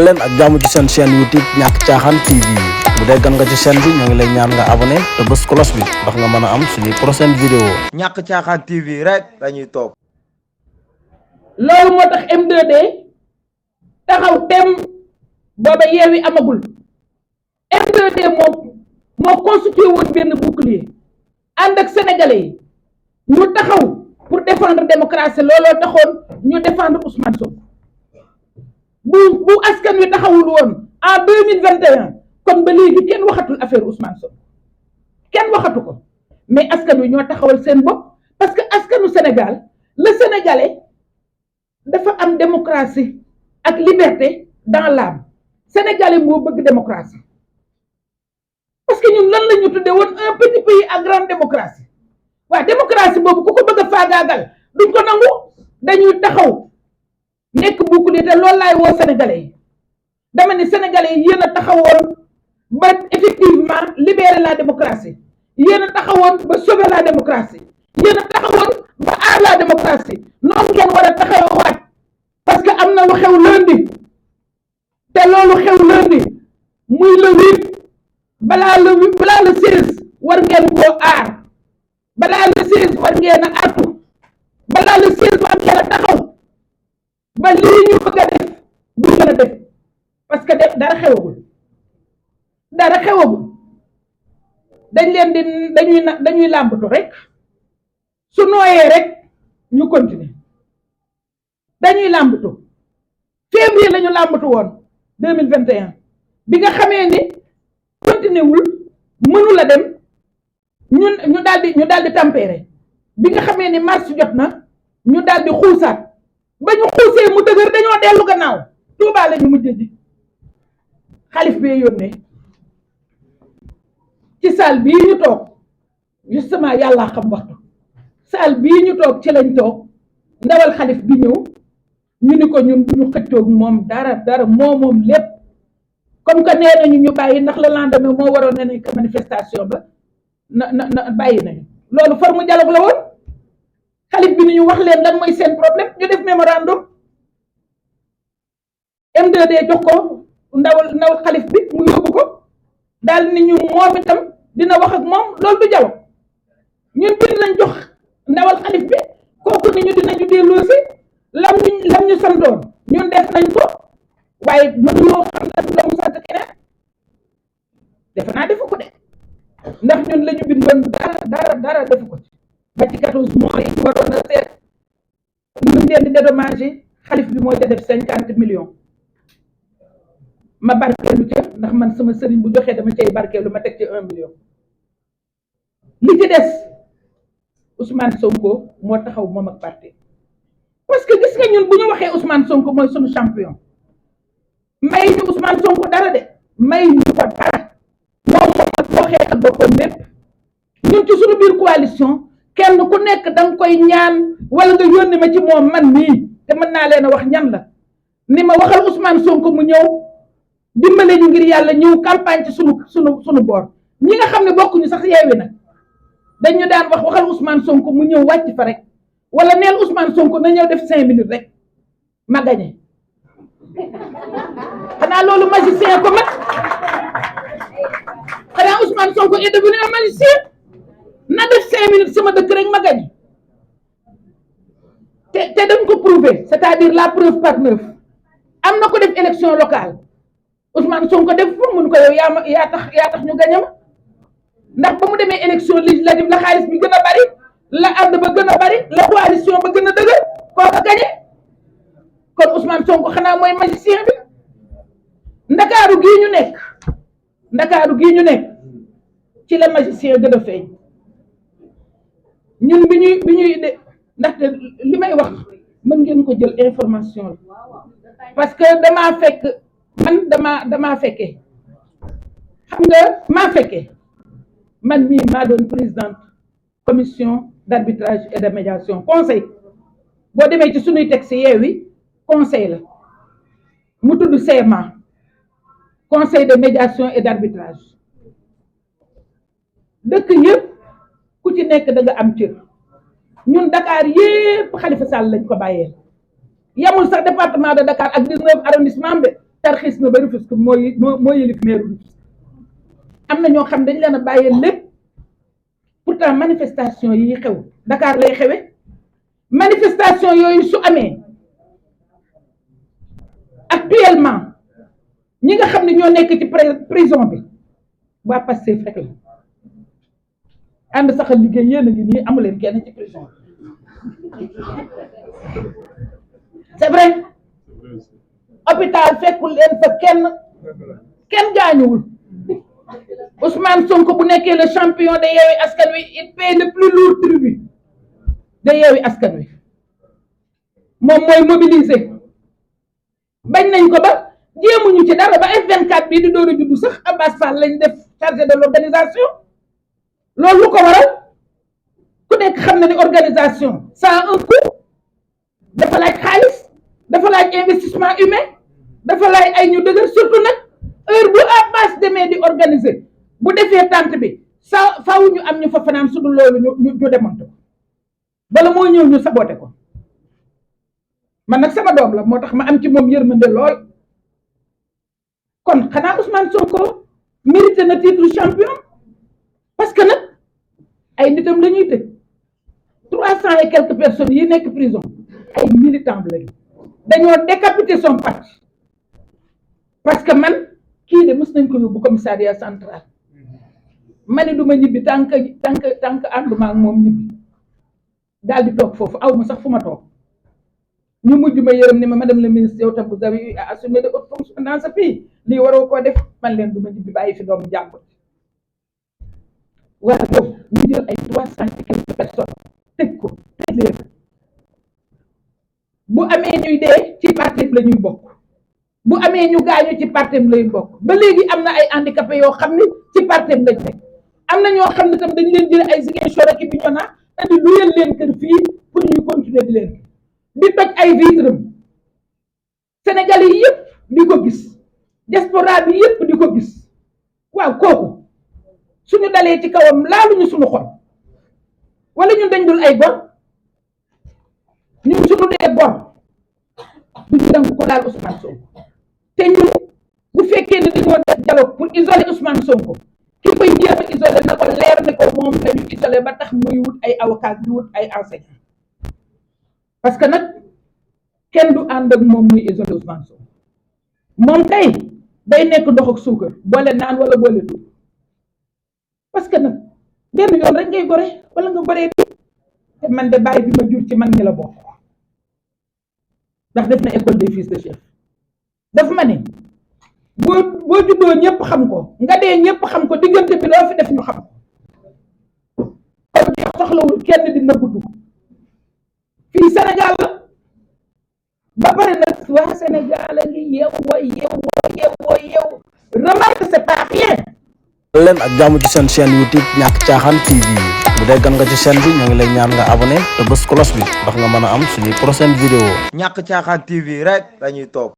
leen ak jàmm ci seen chaîne YouTube ñàkk caaxaan TV bu dee gan nga ci chaîne bi ñoo ngi lay ñaan nga abonné te bës cloche bi ndax nga mën a am suñuy prochaine vidéo ñàkk caaxaan TV rek dañuy topp. loolu moo tax M2D taxaw tem booba Yewwi amagul M2D moo constitué woon benn bouclier ànd ak sénégalais yi ñu taxaw pour défendre démocratie looloo taxoon ñu défendre Ousmane Sonko bu askan wi taxawul woon en 2021 kon ba léegi kenn waxatul affaire Ousmane Sonko kenn waxatu ko mais askan wi ñoo taxawal seen bopp parce que askanu Sénégal le sénégalais dafa am démocratie ak liberté dans l'âme sénégalais moo bëgg démocratie parce que ñun lan la ñu tuddee woon un petit pays à grande démocratie waaw démocratie boobu ku ko bëgg a faagaagal duñ ko nangu dañuy taxaw nekk bouclier te loolu laay woo sénégalais yi dama ne sénégalais yi yéen a taxawoon ba effectivement libérer la démocratie yéen a taxawoon ba sauver la démocratie yéen a taxawoon ba aar la démocratie noonu ngeen war a taxawaat parce que am na lu xew lundi te loolu xew lundi muy le 8 balaa le 16 war ngeen koo aar balaa le 16 war ngeen a artu balaa le 16 war ngeen a taxaw ba lii ñu bëgg a def du gën a def parce que dara xewagul dañ leen di dañuy làmbatu rek su nooyee rek ñu continuer dañuy làmbatu février la ñu làmbatu woon 2021 bi nga xamee ni continuer wul mënu la dem ñu daal di tempérer bi nga xamee ni mars jot na ñu daal di xuusaat ba ñu xuusee mu dëgër dañoo dellu gannaaw Tuubaa la ñu mujj ji xalif bee yónnee ci salle bii ñu toog justement yàlla xam waxtu salle bii ñu toog ci lañ toog ndawal xalif bi ñëw ñu ni ko ñun ñu xëccoog moom dara moom lépp comme que nee nañu ñu bàyyi ndax le lendemain moo waroon ne nekk manifestation ba na bàyyi nañu loolu forme dialogue la woon xalif bi ni ñu wax leen lan mooy seen problème ñu def mémorandum M2D jox ko ndawal xalif bi mu yóbbu ko daal ni ñu moom itam dina wax ak moom loolu du dialogue ñun bind lañ jox ndawal xalif bi kooku ni ñu dinañu delloosi lam ñu santoon ñun def nañ ko waaye mënuloo xam nag la mu sant keneen defe naa defu ko de ndax ñun la ñu bindoon dara defu ko ci ba ci 14 mois yi waroon a seet luñ leen di dédommager xalif bi moo ca def 50 millions ma barkeelu ca ndax man sama sëriñ bu joxee dama cay barkeelu ma teg ci 1 million li ci des Ousmane Sonko moo taxaw moom ak parti parce que gis nga ñun bu ñu waxee Ousmane Sonko mooy sunu champion may ñu Ousmane Sonko dara de may ñu ko dara moom ak waxee ak boppam lépp ñun ci sunu biir coalition kenn ku nekk danga koy ñaan wala nga yónni ma ci moom man mii te mën naa leen a wax ñan la ni ma waxal Ousmane Sonko mu ñëw dimbale ñu ngir yàlla ñëw campagne ci sunu boor ñi nga xam ne bokkuñu sax Yewwi nag dañu daan waxal Ousmane Sonko mu ñëw wàcc fa rek wala neel Ousmane Sonko na ñëw def 5 minutes rek ma gagné xanaa loolu magicien ko mat xanaa Ousmane Sonko est devenu un magicien na def 5 minutes sama dëkk rek ma gagné te dañ ko prouver c'est-à-dire la preuve par 9 am na ko def élection locale Ousmane Sonko def pour mun ko yow yaa tax ñu gagné ma ndax ba mu demee élection législative la xaalis bi gën a bari la ànd ba gën a bari la coalition ba gën a dëgër kooka gagné kon Ousmane Sonko xanaa mooy magicien bi ndakaaru gii ñu nekk ci la magicien gën a feeñ ñun bi ñuy de ndaxte li may wax mën ngeen ko jël information parce que damaa fekkee xam nga maa fekkee man mii maa doon présidente commission d'arbitrage et de médiation conseil boo demee ci sunuy texte Yewwi conseil la mu tudd CMA conseil de médiation et d'arbitrage dëkk yëpp ku ci nekk da nga am cër ñun Dakar yëpp Khalifa Sall lañ ko bàyyee yamul sax département de Dakar ak 19 arrondissement bi tarxiis na ba Rufisque moo yëlif maire Rufisque am na ñoo xam dañ leen a bàyyee lépp pourtant manifestation yi xew Dakar lay xewe manifestation yooyu su amee actuellement ñi nga xam ne ñoo nekk ci prison bi waa Pastef rek la ànd sax a liggéey yéen a ngi nii amuleen kenn ci prison c'est vrai hôpital fekkul leen fa kenn gaañuwul Ousmane Sonko bu nekkee le champion de Yewwi Askan Wi il paie le plus lourd tribut de Yewwi Askan Wi moom mooy mobiliser bañ nañ ko ba jéemuñu ci dara ba F24 bii di door a juddu sax Abbas Fall lañ def chargé de l'organisation loolu lu ko waral ku nekk xam na ni organisation ça a un coût dafa laaj xaalis dafa laaj investissement humain dafa laaj ay ñu dëgër surtout nag heure bu Abbas demee di organiser bu defee tànt bi faaw ñu am ñu fa fanaan su dul loolu ñu démonté ko bala moo ñëw ñu saboté ko man nag sama doom la moo tax ma am ci moom yërmande lool kon xanaa Ousmane Sonko mérité na titre champion parce que nag ay nitam la ñuy tëj 300 et quelques personnes yi nekk prison ay militants lañu dañoo décapiter son parti parce que man kii de mës nañ ko yóbbu commissariat central ma ne du ma ñibbi tant que ànduma ak moom ñibbi daal di toog foofu aw ma sax fu ma toog ñu mujj ma yërëm ni ma madame la ministre yow tam vous avez eu à assumer de hautes fonctions dans ce pays lii waroo koo def man leen du ma ñibbi bàyyi fi doomu jàmbur wala yow ñu jël ay 300 et quelques personnes tëj ko tëj leen bu amee ñuy dee ci parti la ñuy bokk bu amee ñu gaañu ci parti lay bokk ba léegi am na ay handicapés yoo xam ne ci parti lañ nekk am na ñoo xam ne tam dañu leen jëlee ay Ziguinchor ak Bignona indi luyal leen kër fii pour ñuy continuer di leen di toj ay vitres Sénégalais yi yëpp di ko gis diaspora bi yëpp di ko gis waaw kooku suñu dalee ci kawam laaluñu suñu xol wala ñun dañ dul ay gor ñun suñu dee gor duñu dangu ko laal Ousmane Sonko te ñun bu fekkee ne dañoo def dialogue pour isoler Ousmane Sonko ki koy jéem a isoler na ko leer ne ko moom la ñu isoler ba tax muy wut ay avocat di wut ay enseignant parce que nag kenn du ànd ak moom muy isoler Ousmane Sonko moom kay day nekk ndox ak suukar boole naan wala boole du parce que nag benn yoon rek ngay gore wala nga goree te man de bàyyi bi ma jur ci mag ñi la bokk ndax def na école des fils de chef daf ma ne boo juddoo ñëpp xam ko nga dee ñëpp xam ko diggante bi loo fi def ñu xam ko kon jox soxlawul kenn di nëbbutu fii Sénégal la ba pare nag waa Sénégal a ngi yeew remarque c'est pas rien. leen ak jàmm ci seen chaîne YouTube ñàkk caaxaan TV bu dee gan nga ci chaîne bi ñoo ngi lay ñaan nga abonné te bës cloche bi ndax nga mën a am suñuy prochaine vidéo ñàkk caaxaan TV rek lañuy topp